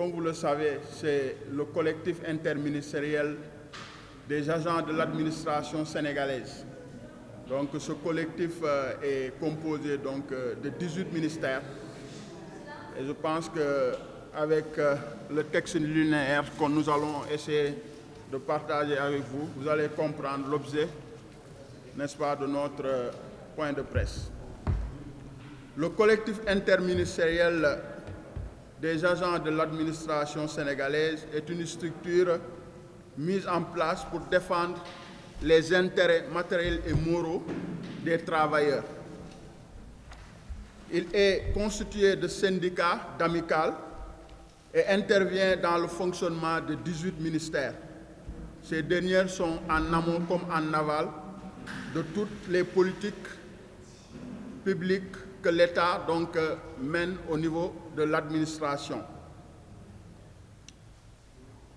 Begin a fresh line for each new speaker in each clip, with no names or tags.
comme vous le savez, c'est le collectif interministériel des agents de l'administration sénégalaise. Donc ce collectif est composé donc, de 18 ministères. Et je pense qu'avec le texte linéaire que nous allons essayer de partager avec vous, vous allez comprendre l'objet, n'est-ce pas, de notre point de presse. Le collectif interministériel des agents de l'administration sénégalaise est une structure mise en place pour défendre les intérêts matériels et moraux des travailleurs. Il est constitué de syndicats, d'amicales et intervient dans le fonctionnement de 18 ministères. Ces dernières sont en amont comme en aval de toutes les politiques publiques que l'État mène au niveau de l'administration.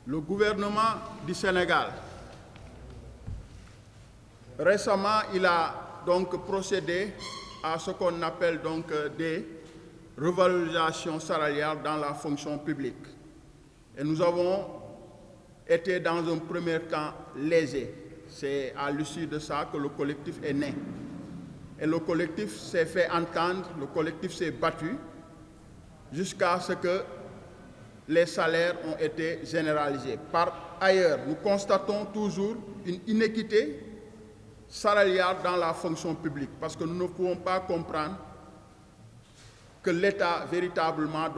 Le gouvernement du Sénégal, récemment, il a donc procédé à ce qu'on appelle des revalorisations salariales dans la fonction publique. Et nous avons été dans un premier temps lésés. C'est à l'issue de ça que le collectif est né. Et le collectif s'est fait entendre, le collectif s'est battu jusqu'à ce que les salaires ont été généralisés. Par ailleurs, nous constatons toujours une inéquité salariale dans la fonction publique parce que nous ne pouvons pas comprendre que l'État véritablement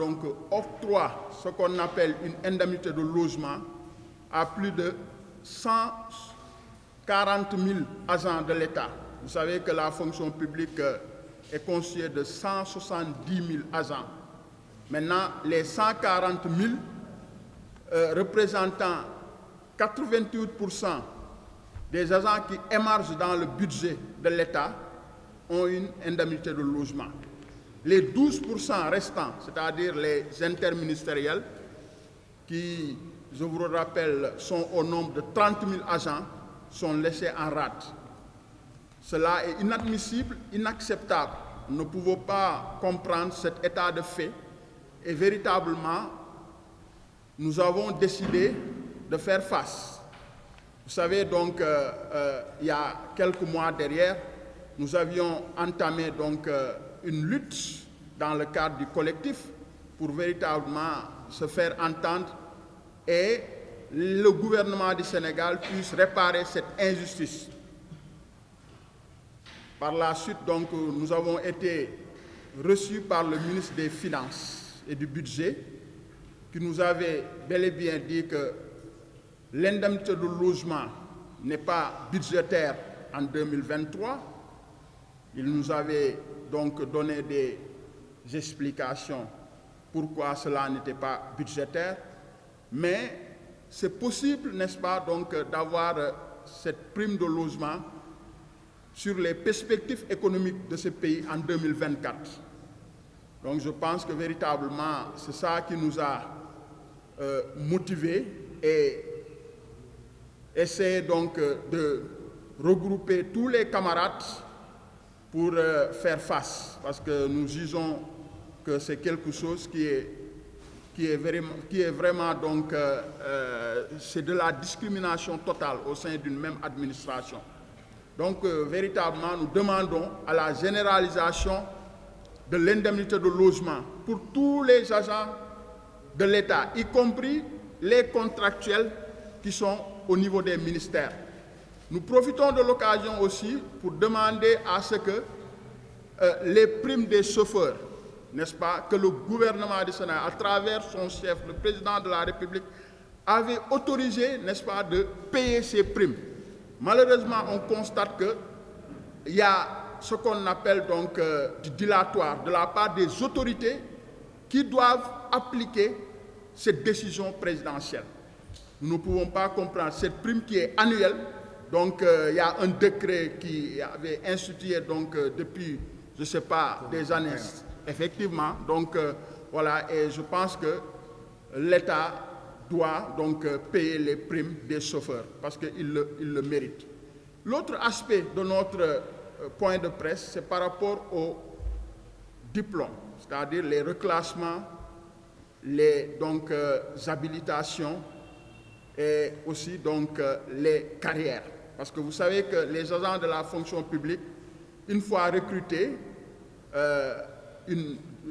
octroie ce qu'on appelle une indemnité de logement à plus de 140 000 agents de l'État. Vous savez que la fonction publique est constituée de 170 000 agents. Maintenant, les 140 000 représentant 88% des agents qui émargent dans le budget de l'État ont une indemnité de logement. Les 12% restants, c'est-à-dire les interministériels, qui, je vous le rappelle, sont au nombre de 30 000 agents, sont laissés en rade. Cela est inadmissible, inacceptable. Nous ne pouvons pas comprendre cet état de fait et véritablement, nous avons décidé de faire face. Vous savez, il y a quelques mois derrière, nous avions entamé une lutte dans le cadre du collectif pour véritablement se faire entendre et le gouvernement du Sénégal puisse réparer cette injustice. Par la suite, nous avons été reçus par le ministre des Finances et du Budget qui nous avait bel et bien dit que l'indemnité de logement n'est pas budgétaire en 2023. Il nous avait donc donné des explications pourquoi cela n'était pas budgétaire. Mais c'est possible, n'est-ce pas, d'avoir cette prime de logement sur les perspectives économiques de ce pays en 2024. Donc je pense que véritablement, c'est ça qui nous a motivés et essayer de regrouper tous les camarades pour faire face, parce que nous jugeons que c'est quelque chose qui est vraiment c'est de la discrimination totale au sein d'une même administration. Donc véritablement, nous demandons à la généralisation de l'indemnité de logement pour tous les agents de l'État, y compris les contractuels qui sont au niveau des ministères. Nous profitons de l'occasion aussi pour demander à ce que les primes des chauffeurs, n'est-ce pas, que le gouvernement du Sénégal, à travers son chef, le président de la République, avait autorisé, n'est-ce pas, de payer ces primes. Malheureusement, on constate qu'il y a ce qu'on appelle du dilatoire de la part des autorités qui doivent appliquer cette décision présidentielle. Nous ne pouvons pas comprendre cette prime qui est annuelle. Il y a un décret qui avait institué depuis, je ne sais pas, des années, effectivement. Voilà, et je pense que l'État doit payer les primes des chauffeurs parce qu'il le mérite. L'autre aspect de notre point de presse, c'est par rapport aux diplômes, c'est-à-dire les reclassements les habilitations et aussi les carrières. Parce que vous savez que les agents de la fonction publique, une fois recrutés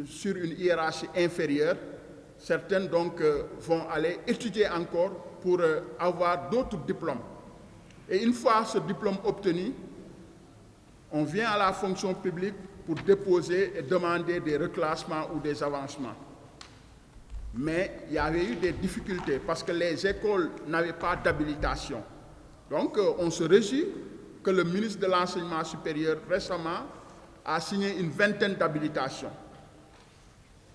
sur une hiérarchie inférieure, certaines vont aller étudier encore pour avoir d'autres diplômes. Et une fois ce diplôme obtenu, on vient à la fonction publique pour déposer et demander des reclassements ou des avancements. Mais il y avait eu des difficultés parce que les écoles n'avaient pas d'habilitation. Donc on se réjouit que le ministre de l'Enseignement supérieur récemment a signé une vingtaine d'habilitations.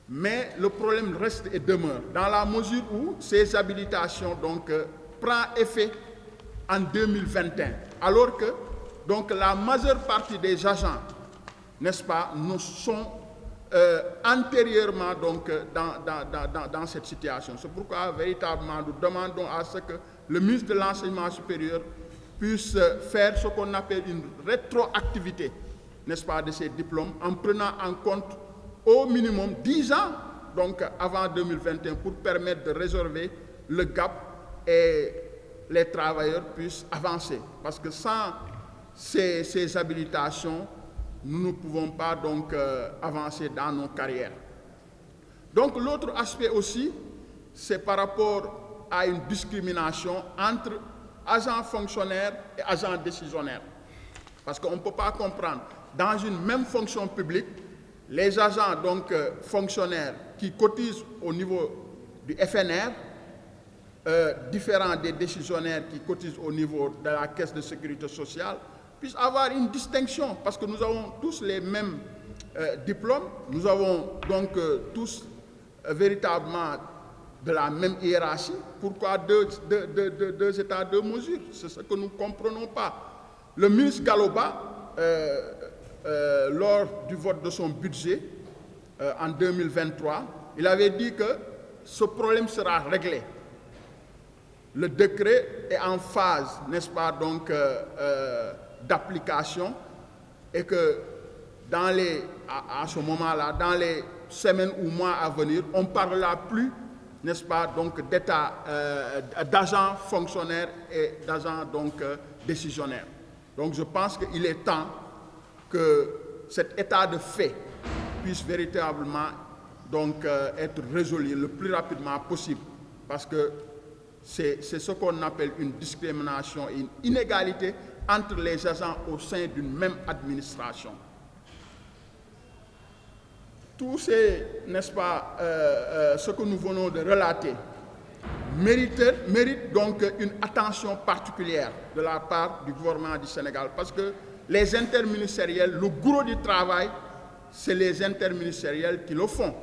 Mais le problème reste et demeure, dans la mesure où ces habilitations prennent effet en 2021, alors que la majeure partie des agents, n'est-ce pas, nous sont antérieurement dans cette situation. C'est pourquoi véritablement nous demandons à ce que le ministre de l'Enseignement supérieur puisse faire ce qu'on appelle une rétroactivité, n'est-ce pas, de ces diplômes, en prenant en compte au minimum 10 ans avant 2021 pour permettre de résorber le gap et les travailleurs puissent avancer. Parce que sans ces habilitations, nous ne pouvons pas avancer dans nos carrières. Donc l'autre aspect aussi, c'est par rapport à une discrimination entre agents fonctionnaires et agents décisionnaires. Parce qu'on ne peut pas comprendre, dans une même fonction publique, les agents fonctionnaires qui cotisent au niveau du FNR, différents des décisionnaires qui cotisent au niveau de la Caisse de sécurité sociale, puissent avoir une distinction, parce que nous avons tous les mêmes diplômes, nous avons tous véritablement de la même hiérarchie. Pourquoi deux états, deux mesures? C'est ce que nous ne comprenons pas. Le ministre Galoba, lors du vote de son budget en 2023, il avait dit que ce problème sera réglé. Le décret est en phase, n'est-ce pas, d'application, et que à ce moment-là, dans les semaines ou mois à venir, on ne parlera plus, n'est-ce pas, d'agents fonctionnaires et d'agents décisionnaires. Donc je pense qu'il est temps que cet état de fait puisse véritablement être résolu le plus rapidement possible, parce que c'est ce qu'on appelle une discrimination et une inégalité entre les agents au sein d'une même administration. Tous ces, n'est-ce pas, ce que nous venons de relater mérite donc une attention particulière de la part du gouvernement du Sénégal, parce que les interministériels, le gros du travail, c'est les interministériels qui le font.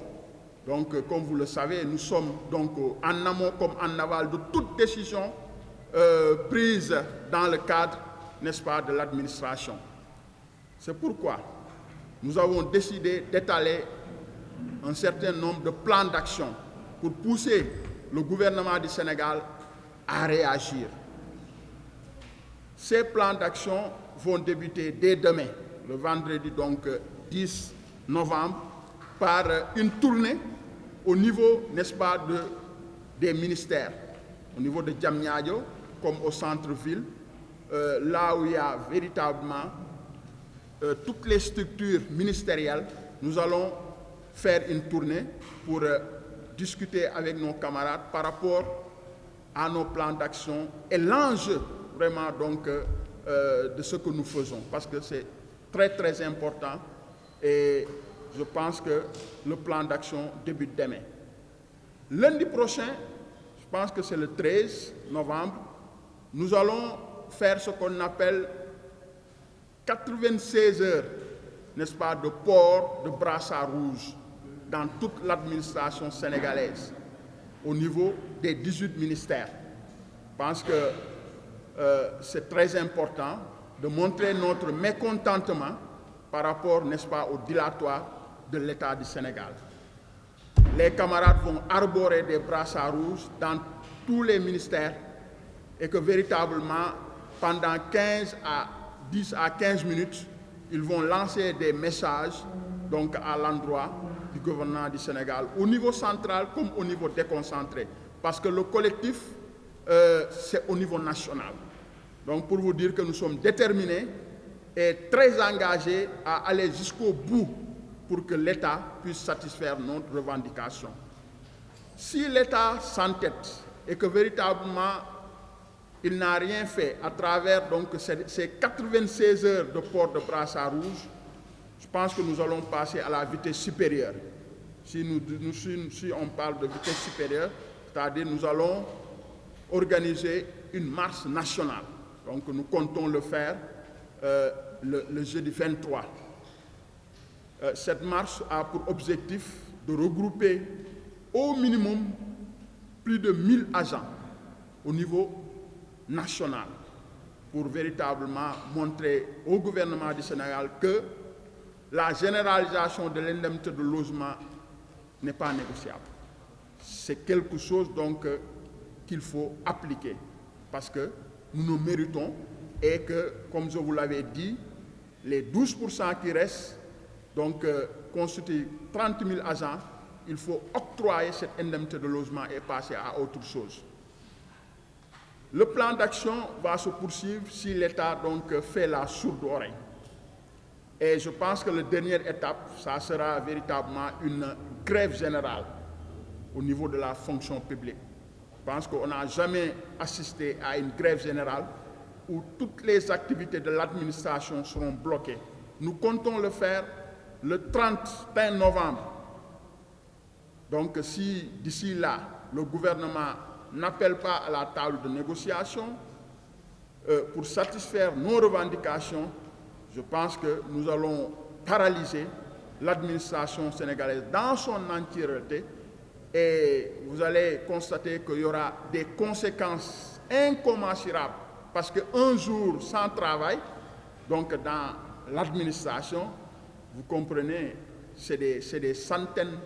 Donc, comme vous le savez, nous sommes en amont comme en aval de toute décision prise dans le cadre, n'est-ce pas, de l'administration. C'est pourquoi nous avons décidé d'étaler un certain nombre de plans d'action pour pousser le gouvernement du Sénégal à réagir. Ces plans d'action vont débuter dès demain, le vendredi 10 novembre, par une tournée au niveau, n'est-ce pas, des ministères, au niveau de Diamniadio, comme au centre-ville, là où il y a véritablement toutes les structures ministérielles. Nous allons faire une tournée pour discuter avec nos camarades par rapport à nos plans d'action et l'enjeu vraiment de ce que nous faisons, parce que c'est très très important et je pense que le plan d'action débute demain. Lundi prochain, je pense que c'est le 13 novembre, nous allons faire ce qu'on appelle 96 heures, n'est-ce pas, de port de brassard rouge dans toute l'administration sénégalaise, au niveau des 18 ministères. Je pense que c'est très important de montrer notre mécontentement par rapport, n'est-ce pas, au dilatoire de l'État du Sénégal. Les camarades vont arborer des brassards rouges dans tous les ministères et que véritablement, pendant 10 à 15 minutes, ils vont lancer des messages à l'endroit du gouvernement du Sénégal, au niveau central comme au niveau déconcentré, parce que le collectif, c'est au niveau national. Donc pour vous dire que nous sommes déterminés et très engagés à aller jusqu'au bout pour que l'État puisse satisfaire notre revendication. Si l'État s'entête et que véritablement il n'a rien fait à travers donc, ces 96 heures de port de brassard rouge, je pense que nous allons passer à la vitesse supérieure. Si on parle de vitesse supérieure, c'est-à-dire nous allons organiser une marche nationale. Donc nous comptons le faire le jeudi 23. Cette marche a pour objectif de regrouper au minimum plus de 1000 agents au niveau national pour véritablement montrer au gouvernement du Sénégal que la généralisation de l'indemnité de logement n'est pas négociable. C'est quelque chose donc qu'il faut appliquer parce que nous nous méritons et que, comme je vous l'avais dit, les 12% qui restent donc, constituent 30 000 agents. Il faut octroyer cette indemnité de logement et passer à autre chose. Le plan d'action va se poursuivre si l'État donc fait la sourde oreille. Et je pense que la dernière étape, ça sera véritablement une grève générale au niveau de la fonction publique. Je pense qu'on n'a jamais assisté à une grève générale où toutes les activités de l'administration seront bloquées. Nous comptons le faire le 31 novembre. Donc si d'ici là, le gouvernement n'appelle pas à la table de négociation pour satisfaire nos revendications, je pense que nous allons paralyser l'administration sénégalaise dans son entièreté et vous allez constater qu'il y aura des conséquences incommensurables parce qu'un jour sans travail, donc dans l'administration, vous comprenez, c'est des centaines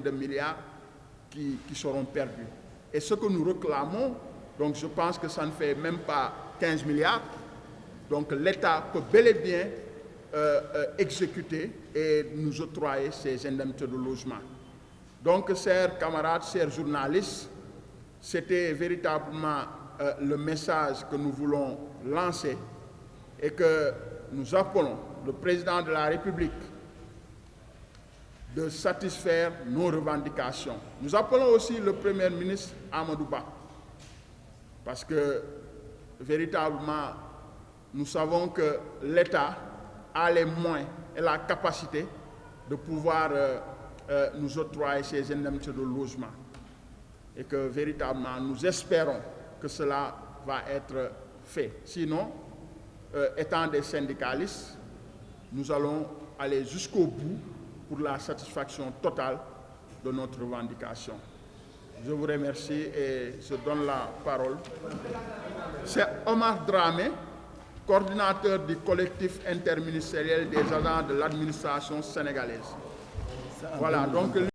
de milliards qui seront perdus. Et ce que nous réclamons, donc je pense que ça ne fait même pas 15 milliards, donc l'État peut bel et bien exécuter et nous octroyer ces indemnités de logement. Donc, chers camarades, chers journalistes, c'était véritablement le message que nous voulons lancer et que nous appelons le président de la République de satisfaire nos revendications. Nous appelons aussi le Premier ministre Amadou Ba, parce que véritablement, nous savons que l'État a les moyens et la capacité de pouvoir nous octroyer ces indemnités de logement. Et que véritablement, nous espérons que cela va être fait. Sinon, étant des syndicalistes, nous allons aller jusqu'au bout pour la satisfaction totale de notre revendication. Je vous remercie et je donne la parole. C'est Omar Dramé, coordinateur du collectif interministériel des agents de l'administration sénégalaise. Voilà, donc